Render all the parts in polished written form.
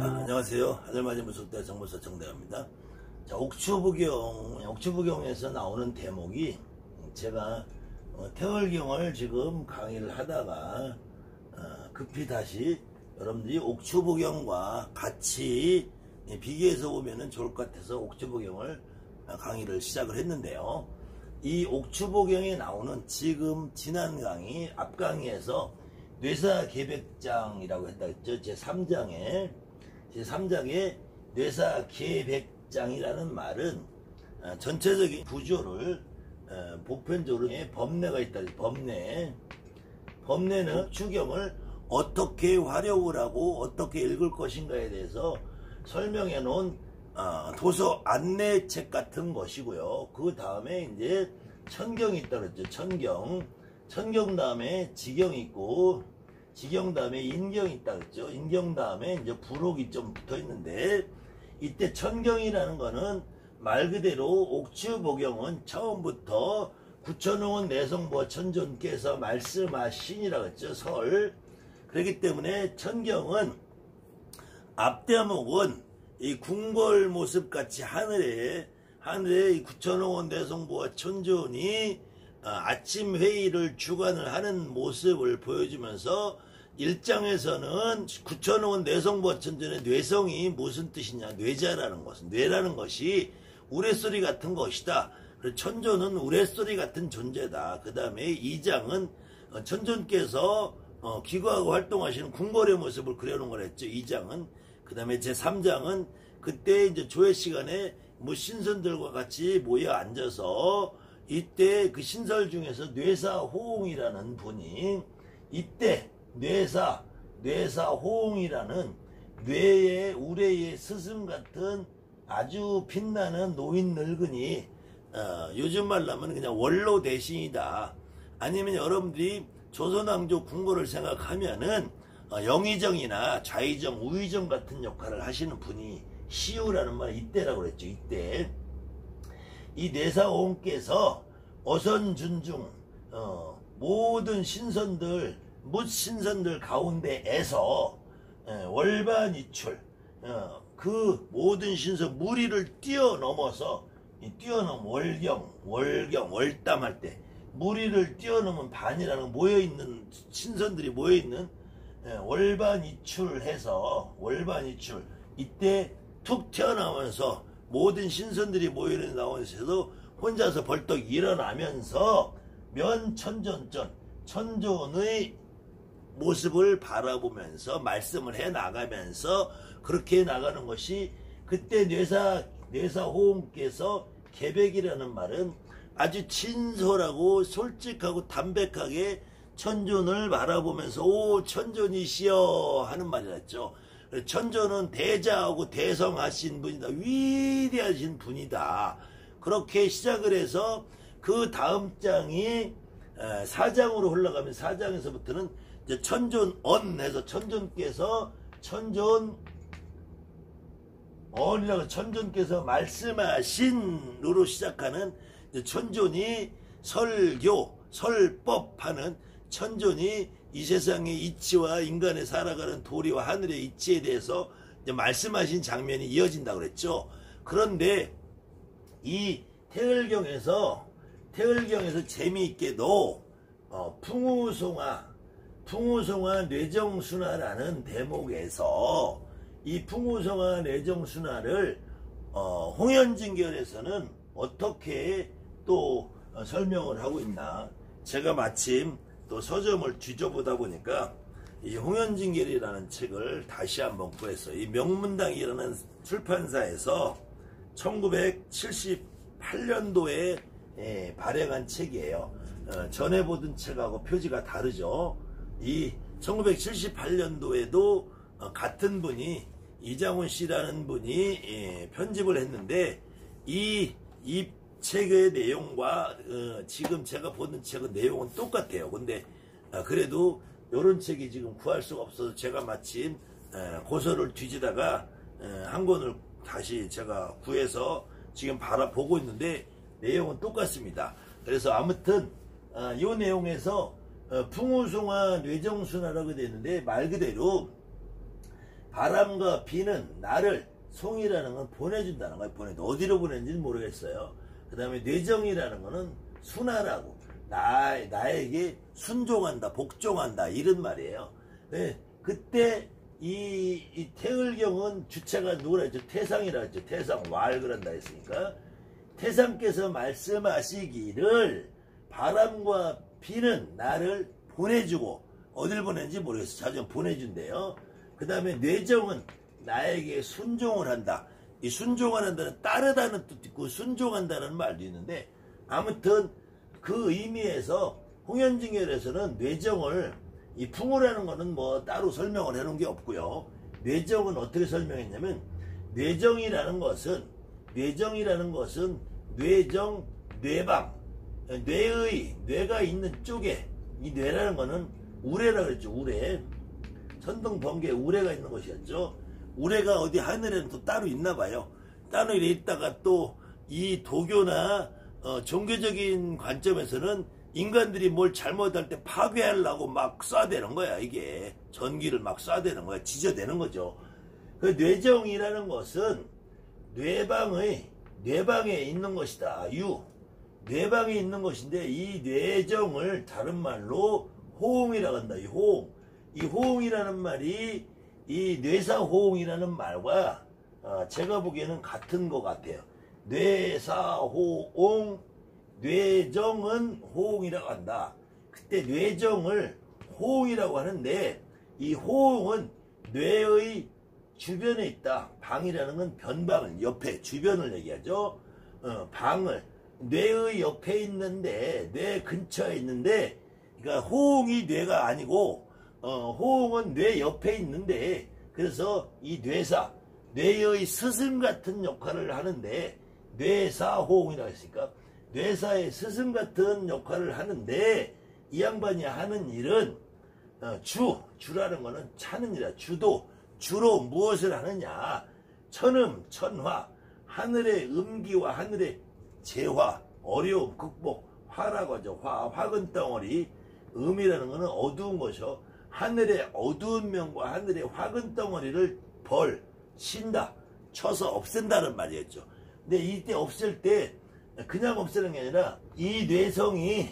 안녕하세요. 하늘맞이 무속대 정보사 정대갑니다. 자, 옥추부경에서 나오는 대목이 제가 태월경을 지금 강의를 하다가 급히 다시 여러분들이 옥추부경과 같이 비교해서 보면 좋을 것 같아서 옥추부경을 강의를 시작을 했는데요. 이 옥추부경에 나오는 지금 지난 강의 앞 강의에서 뇌사계백장이라고 했다 했죠. 제3장에 뇌사계백장이라는 말은 전체적인 구조를 보편적으로 법례가 있다. 법례는 옥추경을 어떻게 활용을 하고 어떻게 읽을 것인가에 대해서 설명해 놓은 도서 안내책 같은 것이고요. 그 다음에 이제 천경이 있다 그랬죠. 천경 다음에 지경이 있고, 지경 다음에 인경이 있다 그랬죠. 인경 다음에 이제 부록이 좀 붙어 있는데, 이때 천경이라는 거는 말 그대로 옥추보경은 처음부터 구천홍은 내성부와 천존께서 말씀하신이라고 했죠. 설. 그렇기 때문에 천경은 앞 대목은 이 궁궐 모습 같이 하늘에 이 구천홍은 내성부와 천존이 아침 회의를 주관을 하는 모습을 보여주면서 1장에서는 구천홍은 내성부와 천존의 뇌성이 무슨 뜻이냐, 뇌자라는 것은 뇌라는 것이 우레소리 같은 것이다. 그리고 천존은 우레소리 같은 존재다. 그 다음에 2장은 천존께서 기거하고 활동하시는 궁궐의 모습을 그려놓은 걸 했죠. 2장은. 그 다음에 제3장은 그때 이제 조회 시간에 뭐 신선들과 같이 모여 앉아서 이때 그 신설 중에서 뇌사호응이라는 분이 이때 뇌사호응이라는 뇌의 우레의 스승 같은 아주 빛나는 노인 늙은이 요즘 말로 하면 그냥 원로 대신이다. 아니면 여러분들이 조선왕조 궁궐을 생각하면은 영의정이나 좌의정, 우의정 같은 역할을 하시는 분이 시우라는 말 이때라고 그랬죠. 이때 이 뇌사호응께서 어선준중 모든 신선들 묻신선들 가운데에서 월반이출 그 모든 신선 무리를 뛰어넘어서 월담할 때 무리를 뛰어넘은 반이라는 모여있는 신선들이 모여있는 월반이출해서 이때 툭 튀어나오면서 모든 신선들이 모여있는 나오면서도 혼자서 벌떡 일어나면서 천존의 모습을 바라보면서 말씀을 해 나가면서 그렇게 나가는 것이 그때 뇌사호응께서 계백이라는 말은 아주 진솔하고 솔직하고 담백하게 천존을 바라보면서 오 천존이시여 하는 말이었죠. 천존은 대자하고 대성하신 분이다. 위대하신 분이다. 그렇게 시작을 해서 그 다음 장이 4장으로 흘러가면 4장에서부터는 이제 천존언 해서 천존께서 천존언이라고 천존께서 말씀하신으로 시작하는 천존이 설법하는 천존이 이 세상의 이치와 인간의 살아가는 도리와 하늘의 이치에 대해서 이제 말씀하신 장면이 이어진다고 그랬죠. 그런데 이 태을경에서 재미있게도 풍우송화 뇌정순화라는 대목에서 이 풍우송화 뇌정순화를 홍현진결에서는 어떻게 또 설명을 하고 있나. 제가 마침 또 서점을 뒤져보다 보니까 이 홍현진결이라는 책을 다시 한번 구했어요. 이 명문당이라는 출판사에서 1978년도에 발행한 책이에요. 전에 보던 책하고 표지가 다르죠. 이 1978년도에도 같은 분이 이장훈 씨라는 분이 편집을 했는데 이 책의 내용과 지금 제가 보는 책의 내용은 똑같아요. 근데 그래도 이런 책이 지금 구할 수가 없어서 제가 마침 고서를 뒤지다가 한 권을 다시 제가 구해서 지금 바라보고 있는데 내용은 똑같습니다. 그래서 아무튼 이 내용에서 풍우송화 뇌정순화라고 되어 있는데 말 그대로 바람과 비는 나를, 송이라는 건 보내준다는 거예요. 어디로 보내는지는 모르겠어요. 그 다음에 뇌정이라는 거는 순하라고, 나에게 순종한다, 복종한다, 이런 말이에요. 네, 그때 이 태을경은 주체가 누구라 했죠? 태상이라 했죠. 태상, 왈 그런다 했으니까. 태상께서 말씀하시기를 바람과 비는 나를 보내주고, 어딜 보내는지 모르겠어요. 자주 보내준대요. 그 다음에 뇌정은 나에게 순종을 한다. 이 순종한다는 따르다는 뜻도 있고 순종한다는 말도 있는데, 아무튼 그 의미에서 홍현징열에서는 뇌정을, 이 풍우라는 거는 뭐 따로 설명을 해놓은 게 없고요. 뇌정은 어떻게 설명했냐면, 뇌정이라는 것은 뇌정, 뇌방, 뇌가 있는 쪽에, 이 뇌라는 거는 우레라고 그랬죠. 우레. 천둥, 번개, 우레가 있는 것이었죠. 우레가 어디 하늘에는 또 따로 있나 봐요. 따로 이래 있다가 또 이 도교나 종교적인 관점에서는 인간들이 뭘 잘못할 때 파괴하려고 막 쏴대는 거야. 이게 전기를 막 쏴대는 거야. 지져대는 거죠. 그 뇌정이라는 것은 뇌방에 있는 것이다. 뇌방에 있는 것인데, 이 뇌정을 다른 말로 호응이라고 한다. 이 호응이라는 말이 이 뇌사호응이라는 말과 제가 보기에는 같은 것 같아요. 뇌사호응, 뇌정은 호응이라고 한다. 그때 뇌정을 호응이라고 하는데, 이 호응은 뇌의 주변에 있다. 방이라는 건 변방을, 옆에, 주변을 얘기하죠. 방을, 뇌의 옆에 있는데, 뇌 근처에 있는데, 그러니까 호응이 뇌가 아니고, 호응은 뇌 옆에 있는데, 그래서 이 뇌의 스승 같은 역할을 하는데, 뇌사호응이라고 했으니까 뇌사의 스승 같은 역할을 하는데, 이 양반이 하는 일은 주라는 거는 차는 일이야. 주로 무엇을 하느냐? 천음, 천화, 하늘의 음기와 하늘의 재화, 어려움, 극복, 화라고 하죠. 화근 덩어리. 음이라는 것은 어두운 것이요. 하늘의 어두운 면과 하늘의 화근 덩어리를 신다, 쳐서 없앤다는 말이었죠. 근데 이때 없앨 때 그냥 없애는 게 아니라, 이 뇌성이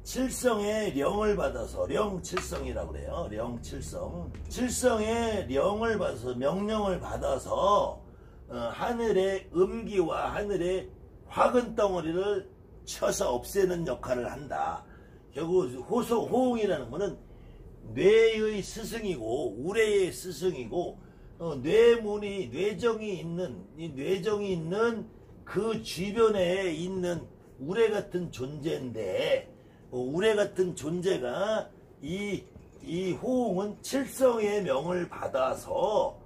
칠성의 령을 받아서, 령칠성이라고 그래요. 령칠성. 칠성의 령을 받아서, 명령을 받아서 하늘의 음기와 하늘의 화근 덩어리를 쳐서 없애는 역할을 한다. 결국 호응이라는 것은 뇌의 스승이고 우레의 스승이고, 뇌정이 있는 그 주변에 있는 우레 같은 존재인데, 우레 같은 존재가 이 호응은 칠성의 명을 받아서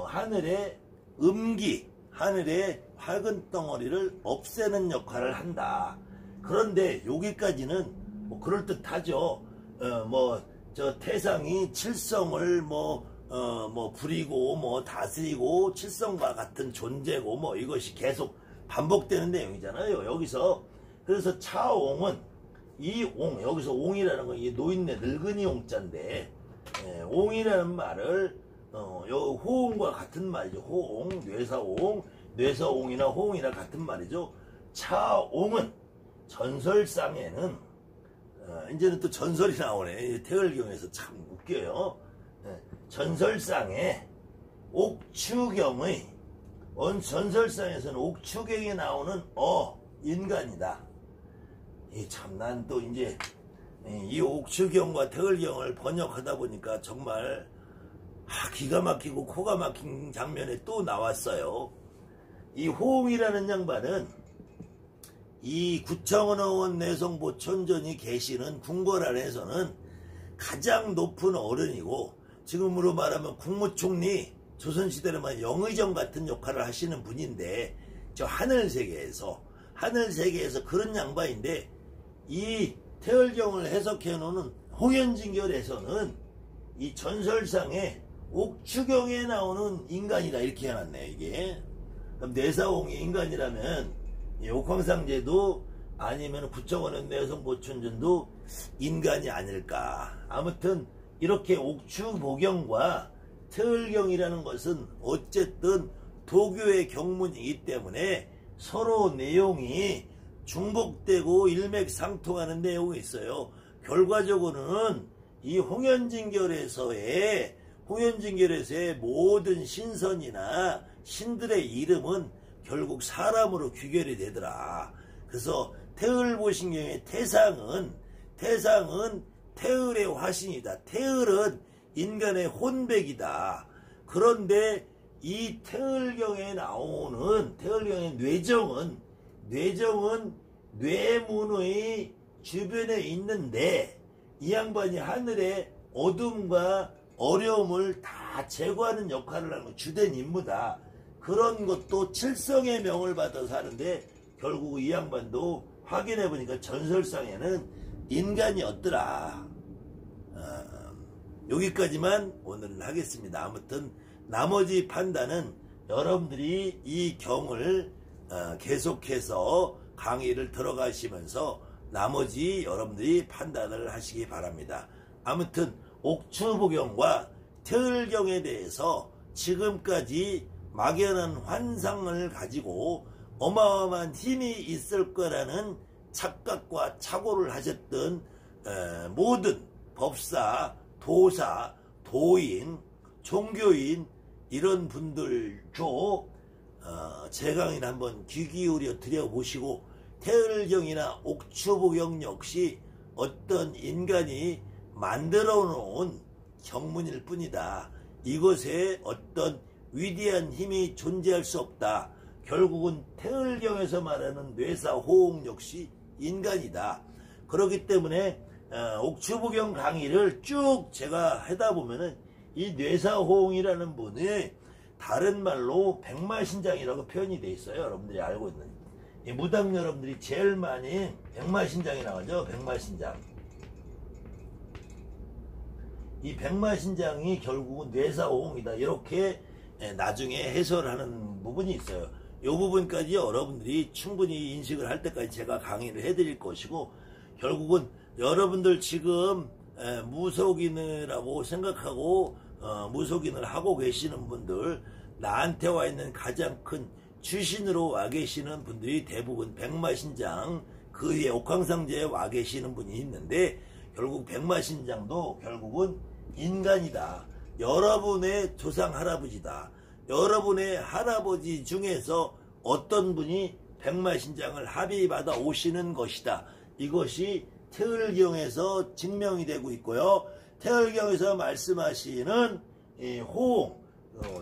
하늘의 음기, 하늘의 화근 덩어리를 없애는 역할을 한다. 그런데 여기까지는 뭐 그럴듯하죠. 저 태상이 칠성을 부리고 다스리고 칠성과 같은 존재고 이것이 계속 반복되는 내용이잖아요. 여기서 그래서 차옹은 이 여기서 옹이라는 건 이 노인네 늙은이 옹자인데, 옹이라는 말을 호응과 같은 말이죠. 호응, 뇌사옹이나 호응이나 같은 말이죠. 차옹은 전설상에는 이제는 또 전설이 나오네. 태을경에서 참 웃겨요. 전설상에 옥추경의, 전설상에서는 옥추경에 나오는 인간이다. 참, 난 또 이제 이 옥추경과 태을경을 번역하다 보니까 정말 기가 막히고 코가 막힌 장면에 또 나왔어요. 이 호응이라는 양반은 이 구창원어원 내성보 천전이 계시는 궁궐 안에서는 가장 높은 어른이고, 지금으로 말하면 국무총리, 조선시대로 말하면 영의정 같은 역할을 하시는 분인데, 저 하늘세계에서 그런 양반인데, 이 태을경을 해석해 놓는 홍현징결에서는 이 전설상에 옥추경에 나오는 인간이다, 이렇게 해놨네. 이게 그럼 내사홍이 인간이라면 옥황상제도 아니면 구청원의 내성보천전도 인간이 아닐까. 아무튼 이렇게 옥추보경과 태을경이라는 것은 어쨌든 도교의 경문이기 때문에 서로 내용이 중복되고 일맥상통하는 내용이 있어요. 결과적으로는 이 홍현진결에서의 모든 신선이나 신들의 이름은 결국 사람으로 귀결이 되더라. 그래서 태을보신경의 태상은 태을의 화신이다. 태을은 인간의 혼백이다. 그런데 이 태을경에 나오는 태을경의 뇌정은 뇌문의 주변에 있는데 이 양반이 하늘의 어둠과 어려움을 다 제거하는 역할을 하는 주된 임무다. 그런 것도 칠성의 명을 받아서 하는데 결국 이 양반도 확인해보니까 전설상에는 인간이었더라. 여기까지만 오늘은 하겠습니다. 아무튼 나머지 판단은 여러분들이 이 경을 계속해서 강의를 들어가시면서 나머지 여러분들이 판단을 하시기 바랍니다. 아무튼 옥추보경과 태을경에 대해서 지금까지 막연한 환상을 가지고 어마어마한 힘이 있을 거라는 착각과 착오를 하셨던 모든 법사, 도사, 도인, 종교인 이런 분들도 제 강의를 한번 귀 기울여 들여보시고 태을경이나 옥추보경 역시 어떤 인간이 만들어 놓은 경문일 뿐이다. 이것에 어떤 위대한 힘이 존재할 수 없다. 결국은 태을경에서 말하는 뇌사호응 역시 인간이다. 그렇기 때문에 옥추보경 강의를 쭉 제가 하다 보면은 이 뇌사호응이라는 분이 다른 말로 백마신장이라고 표현이 돼 있어요. 여러분들이 알고 있는 이 무당 여러분들이 제일 많이 백마신장이 나오죠. 백마신장. 이 백마신장이 결국은 뇌사호응이다. 이렇게 나중에 해설하는 부분이 있어요. 이 부분까지 여러분들이 충분히 인식을 할 때까지 제가 강의를 해드릴 것이고, 결국은 여러분들 지금 무속인이라고 생각하고 무속인을 하고 계시는 분들, 나한테 와 있는 가장 큰 주신으로 와 계시는 분들이 대부분 백마신장, 그 위에 옥황상제에 와 계시는 분이 있는데, 결국 백마신장도 결국은 인간이다. 여러분의 조상 할아버지다. 여러분의 할아버지 중에서 어떤 분이 백마신장을 합의받아 오시는 것이다. 이것이 태을경에서 증명이 되고 있고요. 태을경에서 말씀하시는 호응,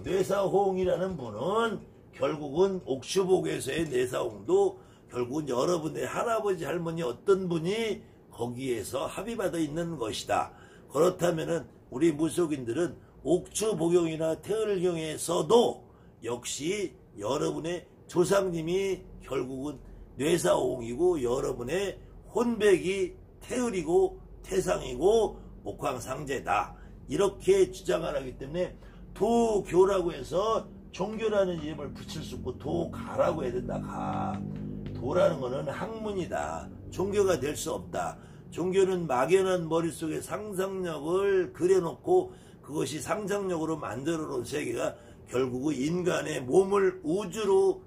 뇌사호응이라는 분은 결국은 옥추보경에서의 뇌사호응도 결국은 여러분의 할아버지 할머니 어떤 분이 거기에서 합의받아 있는 것이다. 그렇다면은 우리 무속인들은 옥추보경이나 태을경에서도 역시 여러분의 조상님이 결국은 뇌사호응이고 여러분의 혼백이 태을이고 태상이고 옥황상제다. 이렇게 주장을 하기 때문에 도교라고 해서 종교라는 이름을 붙일 수 없고 도가라고 해야 된다. 가. 도라는 것은 학문이다. 종교가 될 수 없다. 종교는 막연한 머릿속에 상상력을 그려놓고 그것이 상상력으로 만들어 놓은 세계가 결국은 인간의 몸을 우주로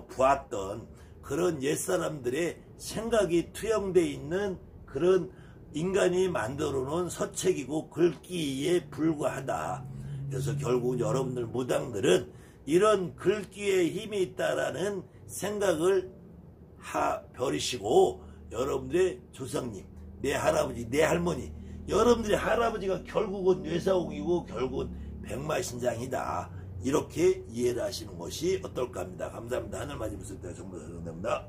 보았던 그런 옛사람들의 생각이 투영되어 있는 그런 인간이 만들어 놓은 서책이고 글귀에 불과하다. 그래서 결국 여러분들 무당들은 이런 글귀에 힘이 있다라는 생각을 버리시고 여러분들의 조상님, 내 할아버지, 내 할머니, 여러분들의 할아버지가 결국은 뇌사호응이고 결국은 백마신장이다. 이렇게 이해를 하시는 것이 어떨까 합니다. 감사합니다. 하늘맞이 무속대가 정보사정답니다.